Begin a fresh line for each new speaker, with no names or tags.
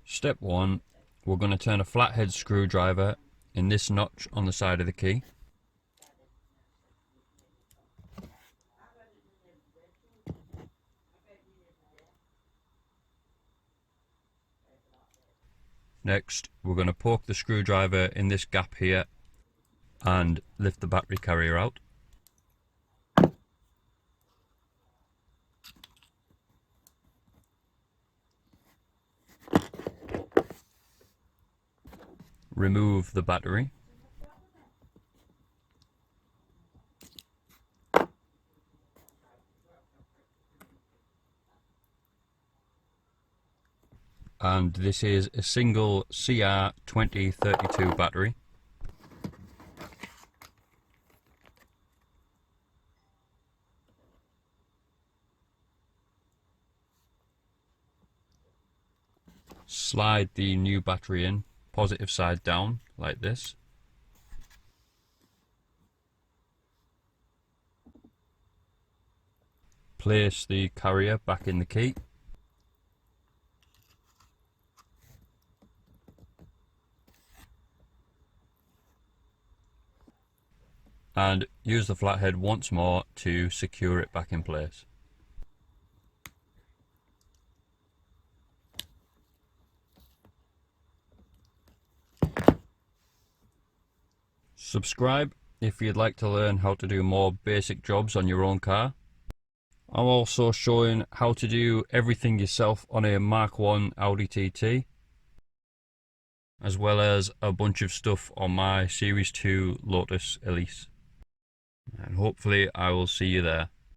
Step 1, we're going to turn a flathead screwdriver in this notch on the side of the key. Next, we're going to poke the screwdriver in this gap here and lift the battery carrier out. Remove the battery. And this is a single CR2032 battery. Slide the new battery in, positive side down, like this. Place the carrier back in the key. And use the flathead once more to secure it back in place. Subscribe if you'd like to learn how to do more basic jobs on your own car. I'm also showing how to do everything yourself on a Mark 1 Audi TT, as well as a bunch of stuff on my Series 2 Lotus Elise. And hopefully I will see you there.